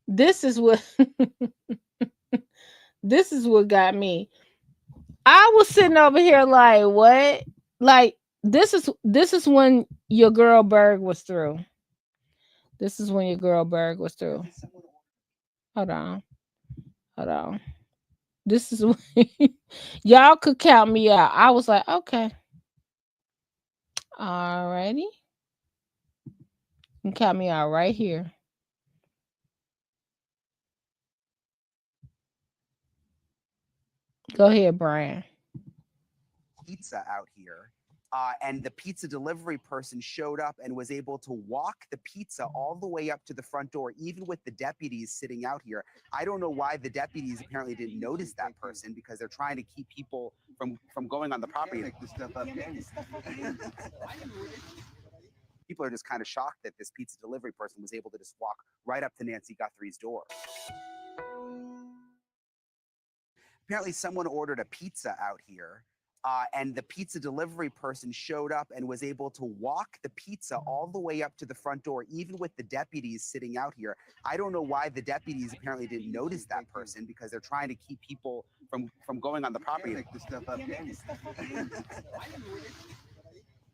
This is what this is what got me. I was sitting over here like, what? Like, this is when your girl Berg was through. This is when your girl Berg was through. Hold on. This is when y'all could count me out. I was like, okay. Alrighty. You can count me out right here. Go ahead, Brian. Pizza out here. And the pizza delivery person showed up and was able to walk the pizza all the way up to the front door, even with the deputies sitting out here. I don't know why the deputies apparently didn't notice that person because they're trying to keep people from going on the property. People are just kind of shocked that this pizza delivery person was able to just walk right up to Nancy Guthrie's door. Apparently someone ordered a pizza out here. and the pizza delivery person showed up and was able to walk the pizza all the way up to the front door, even with the deputies sitting out here. I don't know why the deputies apparently didn't notice that person, because they're trying to keep people from going on the property.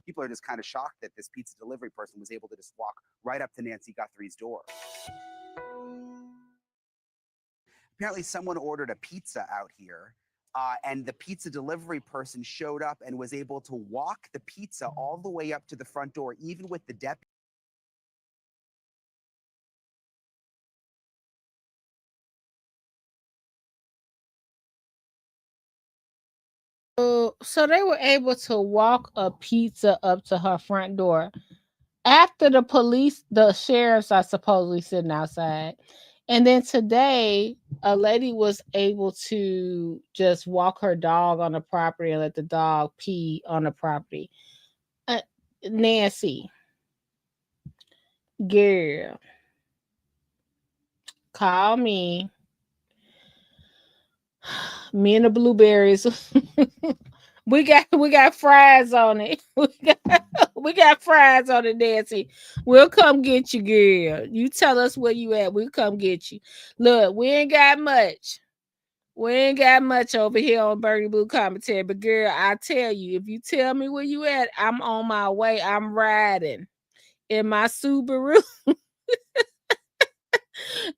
People are just kind of shocked that this pizza delivery person was able to just walk right up to Nancy Guthrie's door. Apparently someone ordered a pizza out here, and the pizza delivery person showed up and was able to walk the pizza all the way up to the front door, even with the deputy. So they were able to walk a pizza up to her front door after the sheriffs are supposedly sitting outside. And then today, a lady was able to just walk her dog on the property and let the dog pee on the property. Nancy, girl, call me. Me and the blueberries. we got fries on it. We got fries on it, Nancy. We'll come get you, girl. You tell us where you at. We'll come get you. Look, we ain't got much. We ain't got much over here on Burgundy Commentary. But girl, I tell you, if you tell me where you at, I'm on my way. I'm riding in my Subaru.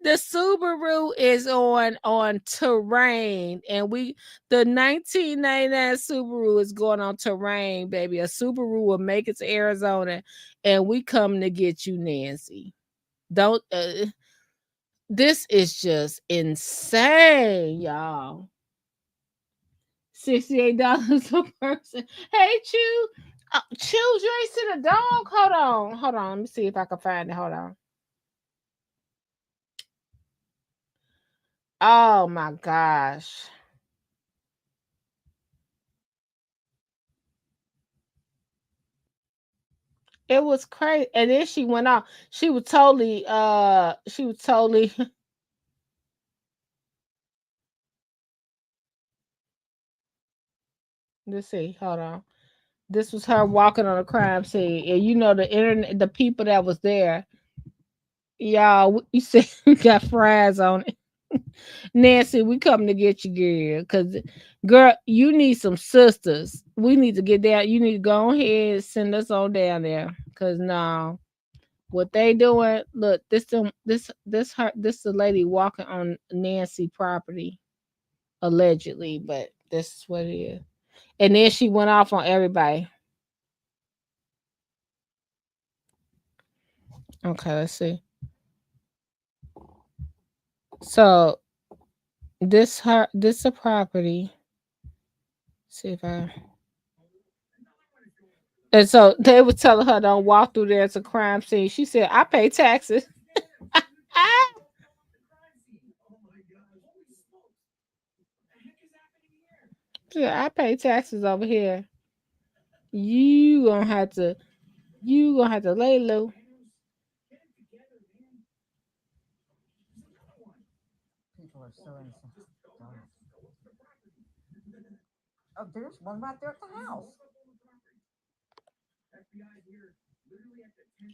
The Subaru is on terrain, and the 1999 Subaru is going on terrain, baby. A Subaru will make it to Arizona, and we come to get you, Nancy. Don't this is just insane, y'all. $68 a person. Hey, Chew. Chew, you ain't seen a dog? Hold on. Let me see if I can find it. Hold on. Oh my gosh. It was crazy. And then she went off. She was totally let's see, hold on. This was her walking on a crime scene. And you know the internet, the people that was there, y'all, you said we got fries on it. Nancy, we coming to get you, girl. Cause girl, you need some sisters. We need to get down. You need to go ahead and send us on down there. Cause no, what they doing? Look, this the lady walking on Nancy property, allegedly, but this is what it is. And then she went off on everybody. Okay, let's see. So this a property. See if I. And so they were telling her don't walk through there. It's a crime scene. She said, "I pay taxes." She said, "I pay taxes over here. You gonna have to lay low." People are so innocent. Oh, there's one right there at the house.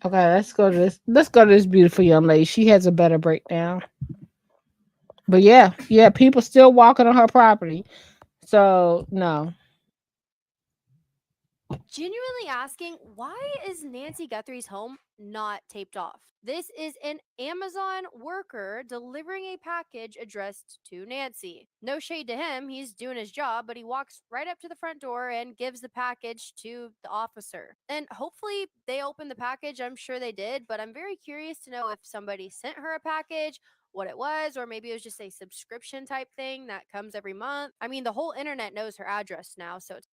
Okay, let's go to this. Let's go to this beautiful young lady. She has a better breakdown. But yeah, people still walking on her property. So no. Genuinely asking, why is Nancy Guthrie's home not taped off? This is an Amazon worker delivering a package addressed to Nancy. No shade to him, he's doing his job, but he walks right up to the front door and gives the package to the officer. And hopefully they opened the package. I'm sure they did, but I'm very curious to know if somebody sent her a package, what it was, or maybe it was just a subscription type thing that comes every month. I mean, the whole internet knows her address now, so it's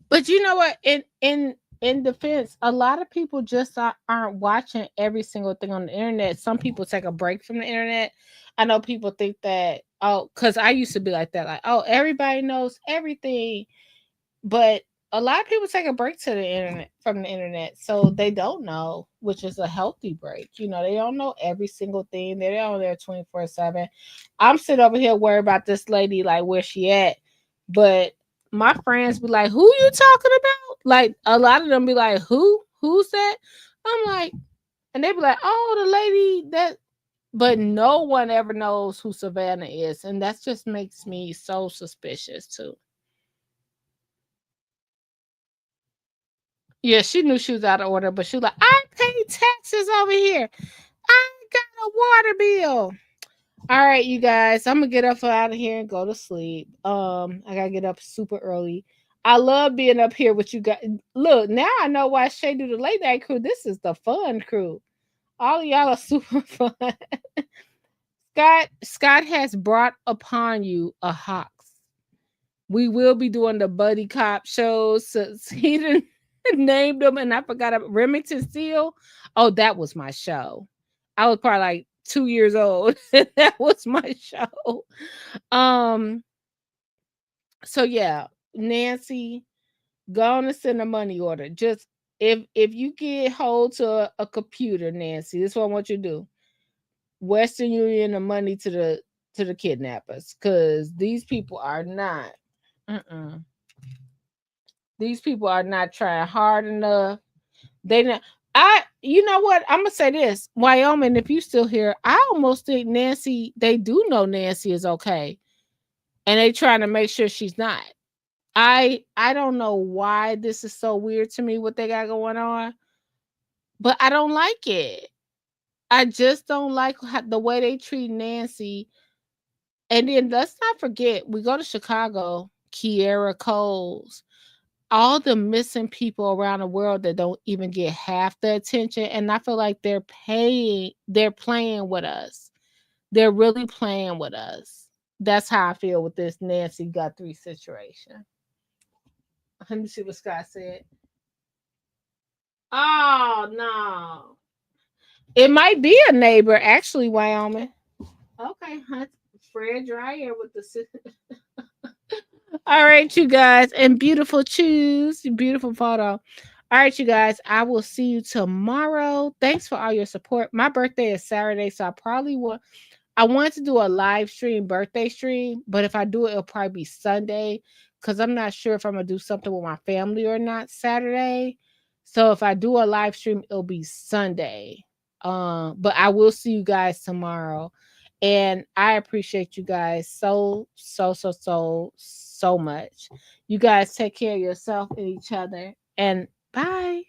But you know what? In defense, a lot of people just aren't watching every single thing on the internet. Some people take a break from the internet. I know people think that, oh, because I used to be like that, like, oh, everybody knows everything. But a lot of people take a break to the internet from the internet, so they don't know, which is a healthy break. You know, they don't know every single thing. They're on there 24/7. I'm sitting over here worried about this lady, like where she at, but my friends be like, who you talking about? Like a lot of them be like, who's that? I'm like, and they be like, oh, the lady that, but no one ever knows who Savannah is, and that just makes me so suspicious too. Yeah, she knew she was out of order, but she was like, I pay taxes over here. I got a water bill. All right, you guys, I'm gonna get up out of here and go to sleep. I gotta get up super early. I love being up here with you guys. Look, now I know why Shay do the late night crew. This is the fun crew. All of y'all are super fun. Scott has brought upon you a hoax. We will be doing the buddy cop shows. Since he didn't named them, and I forgot about Remington Steele. Oh, that was my show. I was probably like 2 years old. That was my show. So yeah, Nancy, go on and send a money order. Just if you get hold to a computer, Nancy, this is what I want you to do. Western Union the money to the kidnappers, because these people are not. These people are not trying hard enough. They not. You know what? I'm gonna say this, Wyoming. If you still here, I almost think Nancy. They do know Nancy is okay, and they trying to make sure she's not. I don't know why this is so weird to me. What they got going on, but I don't like it. I just don't like the way they treat Nancy. And then let's not forget, we go to Chicago, Kiera Coles, all the missing people around the world that don't even get half the attention. And I feel like they're playing with us. They're really playing with us. That's how I feel with this Nancy Guthrie situation. Let me see what Scott said. Oh no. It might be a neighbor, actually, Wyoming. Okay, Fred Dreyer with the all right, you guys, and beautiful choose, beautiful photo. All right, you guys, I will see you tomorrow. Thanks for all your support. My birthday is Saturday, so I wanted to do a live stream birthday stream, but if I do it, it'll probably be Sunday, because I'm not sure if I'm gonna do something with my family or not Saturday. So if I do a live stream, it'll be Sunday. But I will see you guys tomorrow. And I appreciate you guys so much. You guys take care of yourself and each other. And bye.